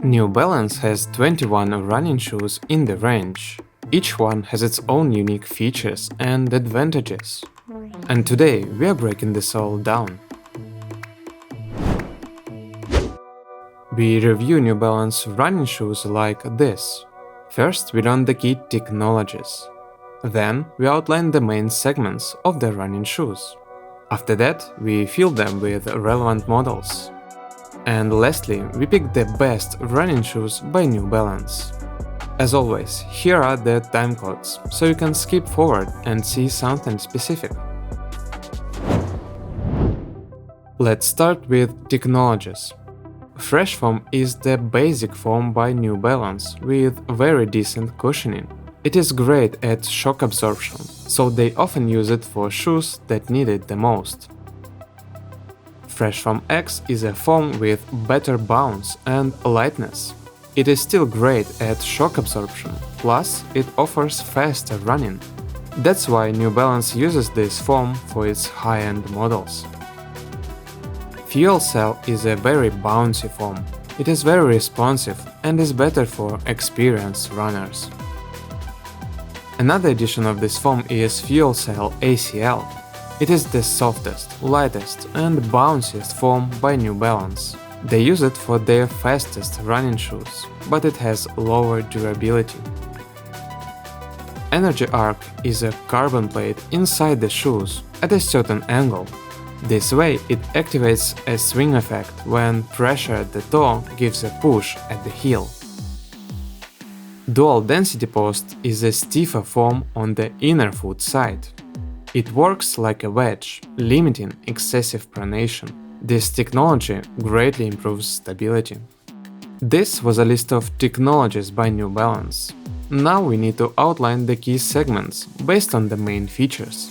New Balance has 21 running shoes in the range. Each one has its own unique features and advantages. And today we are breaking this all down. We review New Balance running shoes like this. First, we learn the key technologies. Then, we outline the main segments of the running shoes. After that, we fill them with relevant models. And lastly, we pick the best running shoes by New Balance. As always, here are the timecodes, so you can skip forward and see something specific. Let's start with technologies. Fresh foam is the basic foam by New Balance with very decent cushioning. It is great at shock absorption, so they often use it for shoes that need it the most. Fresh Foam X is a foam with better bounce and lightness. It is still great at shock absorption, plus it offers faster running. That's why New Balance uses this foam for its high-end models. FUELCELL is a very bouncy foam. It is very responsive and is better for experienced runners. Another edition of this foam is FUELCELL ACL. It is the softest, lightest and bounciest foam by New Balance. They use it for their fastest running shoes, but it has lower durability. Energy Arc is a carbon plate inside the shoes at a certain angle. This way it activates a swing effect when pressure at the toe gives a push at the heel. Dual Density Post is a stiffer foam on the inner foot side. It works like a wedge, limiting excessive pronation. This technology greatly improves stability. This was a list of technologies by New Balance. Now we need to outline the key segments based on the main features.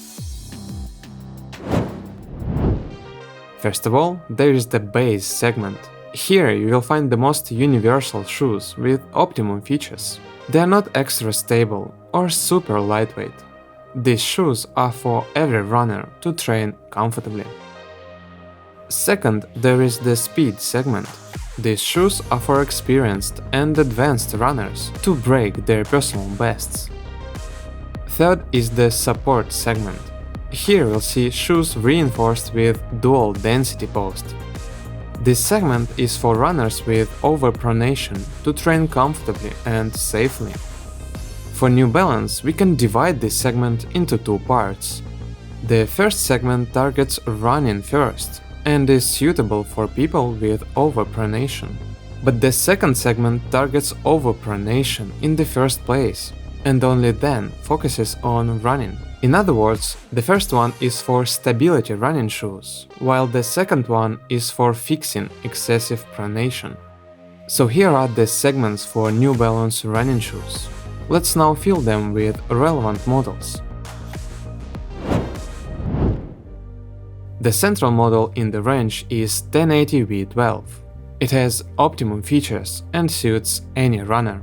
First of all, there is the base segment. Here you will find the most universal shoes with optimum features. They are not extra stable or super lightweight. These shoes are for every runner to train comfortably. Second, there is the speed segment. These shoes are for experienced and advanced runners to break their personal bests. Third is the support segment. Here we'll see shoes reinforced with dual density post. This segment is for runners with overpronation to train comfortably and safely. For New Balance, we can divide this segment into two parts. The first segment targets running first and is suitable for people with overpronation. But the second segment targets overpronation in the first place and only then focuses on running. In other words, the first one is for stability running shoes, while the second one is for fixing excessive pronation. So here are the segments for New Balance running shoes. Let's now fill them with relevant models. The central model in the range is 1080 V12. It has optimum features and suits any runner.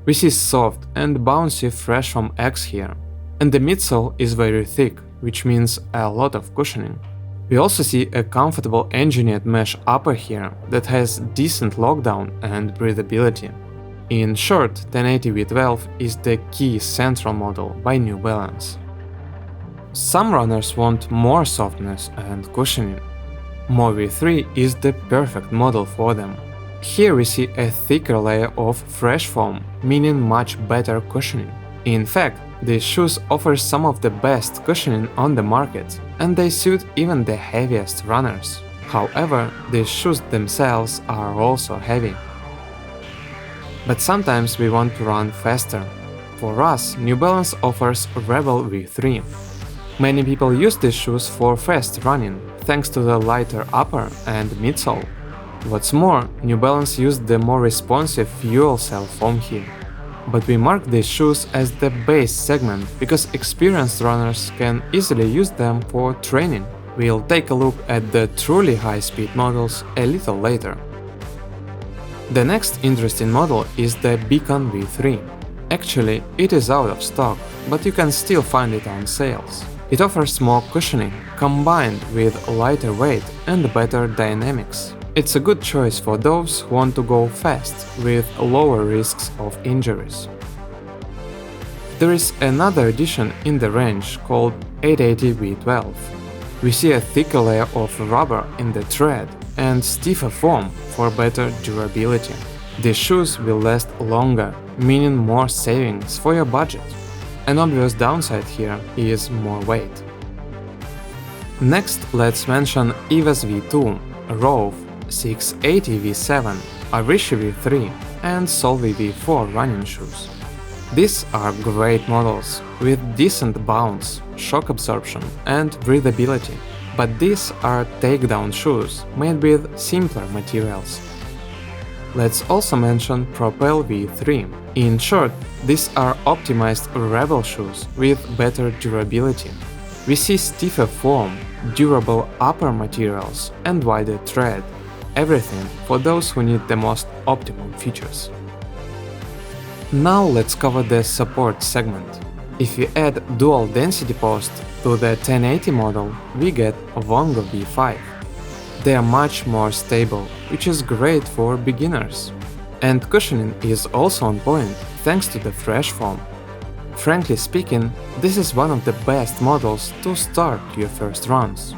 We see soft and bouncy Fresh Foam X here, and the midsole is very thick, which means a lot of cushioning. We also see a comfortable engineered mesh upper here that has decent lockdown and breathability. In short, 1080 V12 is the key central model by New Balance. Some runners want more softness and cushioning. Mo V3 is the perfect model for them. Here we see a thicker layer of fresh foam, meaning much better cushioning. In fact, these shoes offer some of the best cushioning on the market, and they suit even the heaviest runners. However, these shoes themselves are also heavy. But sometimes we want to run faster. For us, New Balance offers Rebel V3. Many people use these shoes for fast running, thanks to the lighter upper and midsole. What's more, New Balance used the more responsive FUELCELL foam here. But we mark these shoes as the base segment because experienced runners can easily use them for training. We'll take a look at the truly high-speed models a little later. The next interesting model is the Beacon V3. Actually, it is out of stock, but you can still find it on sales. It offers more cushioning, combined with lighter weight and better dynamics. It's a good choice for those who want to go fast with lower risks of injuries. There is another addition in the range called 880V12. We see a thicker layer of rubber in the tread and stiffer foam for better durability. These shoes will last longer, meaning more savings for your budget. An obvious downside here is more weight. Next, let's mention EVOZ V2, ROAV, 680V7, ARISHI V3 and Solvi V4 running shoes. These are great models with decent bounce, shock absorption and breathability, but these are takedown shoes made with simpler materials. Let's also mention PROPEL V3. In short, these are optimized rebel shoes with better durability. We see stiffer foam, durable upper materials and wider tread, everything for those who need the most optimum features. Now let's cover the support segment. If we add dual density post to the 1080 model, we get VONGO V5. They are much more stable, which is great for beginners. And cushioning is also on point, thanks to the fresh foam. Frankly speaking, this is one of the best models to start your first runs.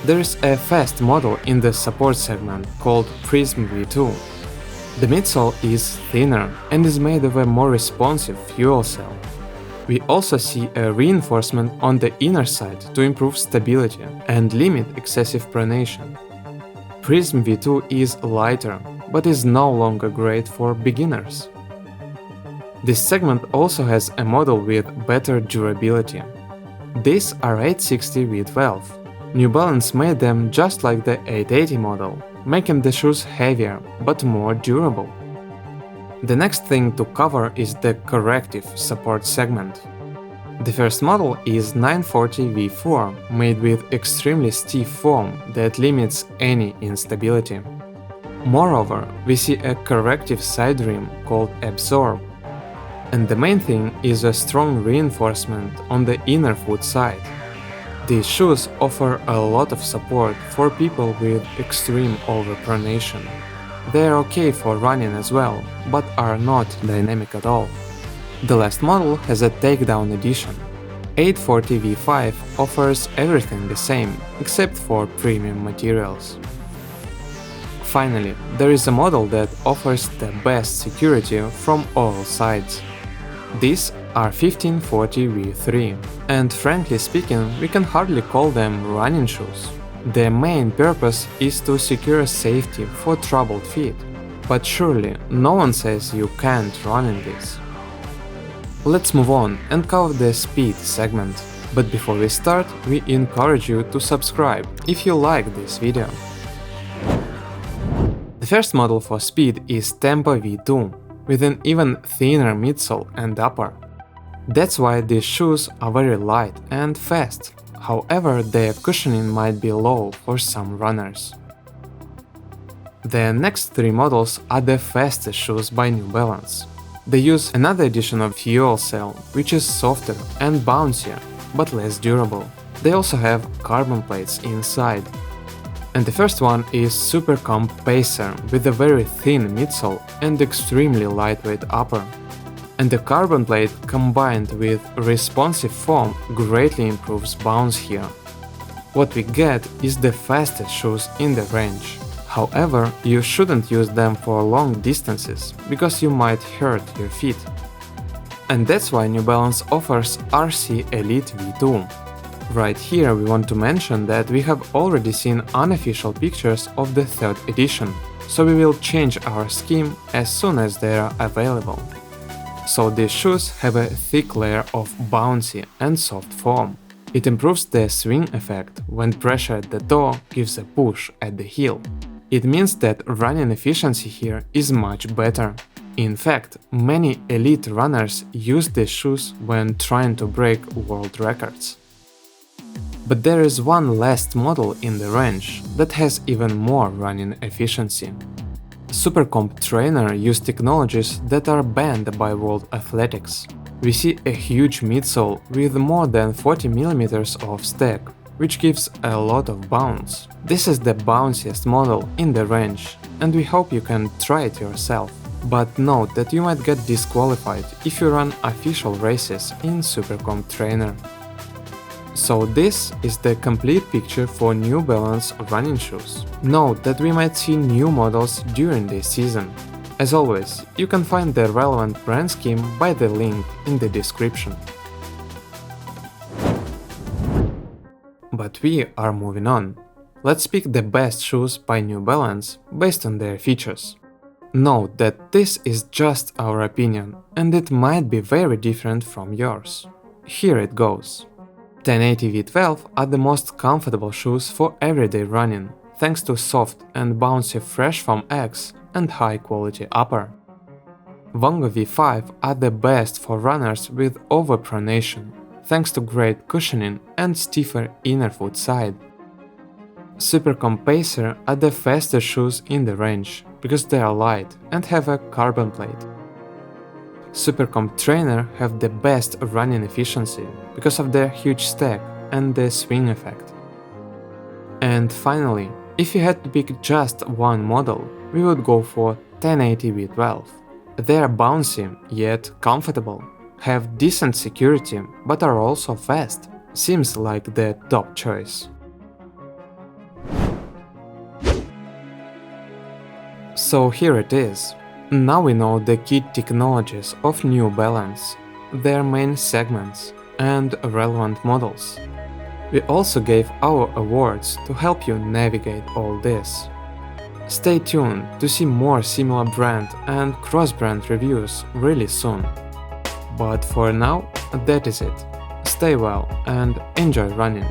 There is a fast model in the support segment called PRISM V2. The midsole is thinner and is made of a more responsive fuel cell. We also see a reinforcement on the inner side to improve stability and limit excessive pronation. PRISM V2 is lighter, but is no longer great for beginners. This segment also has a model with better durability. These are 860V12. New Balance made them just like the 880 model, making the shoes heavier but more durable. The next thing to cover is the corrective support segment. The first model is 940V4, made with extremely stiff foam that limits any instability. Moreover, we see a corrective side rim called Absorb. And the main thing is a strong reinforcement on the inner foot side. These shoes offer a lot of support for people with extreme overpronation. They are okay for running as well, but are not dynamic at all. The last model has a takedown edition. 840V5 offers everything the same, except for premium materials. Finally, there is a model that offers the best security from all sides. These are 1540V3, and frankly speaking, we can hardly call them running shoes. Their main purpose is to secure safety for troubled feet, but surely no one says you can't run in this. Let's move on and cover the speed segment. But before we start, we encourage you to subscribe if you like this video. The first model for speed is Tempo V2, with an even thinner midsole and upper. That's why these shoes are very light and fast, however their cushioning might be low for some runners. The next three models are the fastest shoes by New Balance. They use another edition of fuel cell, which is softer and bouncier, but less durable. They also have carbon plates inside. And the first one is SUPERCOMP Pacer with a very thin midsole and extremely lightweight upper. And the carbon plate combined with responsive foam greatly improves bounce here. What we get is the fastest shoes in the range. However, you shouldn't use them for long distances, because you might hurt your feet. And that's why New Balance offers RC Elite V2. Right here we want to mention that we have already seen unofficial pictures of the third edition, so we will change our scheme as soon as they are available. So these shoes have a thick layer of bouncy and soft foam. It improves the swing effect when pressure at the toe gives a push at the heel. It means that running efficiency here is much better. In fact, many elite runners use these shoes when trying to break world records. But there is one last model in the range that has even more running efficiency. SUPERCOMP Trainer use technologies that are banned by World Athletics. We see a huge midsole with more than 40 mm of stack, which gives a lot of bounce. This is the bounciest model in the range, and we hope you can try it yourself. But note that you might get disqualified if you run official races in SUPERCOMP trainer. So this is the complete picture for New Balance running shoes. Note that we might see new models during this season. As always, you can find the relevant brand scheme by the link in the description. But we are moving on. Let's pick the best shoes by New Balance based on their features. Note that this is just our opinion, and it might be very different from yours. Here it goes. 1080 V12 are the most comfortable shoes for everyday running, thanks to soft and bouncy fresh foam X and high quality upper. VONGO V5 are the best for runners with overpronation, thanks to great cushioning and stiffer inner foot side. SUPERCOMP Pacer are the fastest shoes in the range, because they are light and have a carbon plate. SUPERCOMP Trainer have the best running efficiency, because of their huge stack and the swing effect. And finally, if you had to pick just one model, we would go for 1080 V12. They are bouncy, yet comfortable, have decent security, but are also fast. Seems like the top choice. So here it is. Now we know the key technologies of New Balance, their main segments, and relevant models. We also gave our awards to help you navigate all this. Stay tuned to see more similar brand and cross-brand reviews really soon. But for now, that is it. Stay well and enjoy running.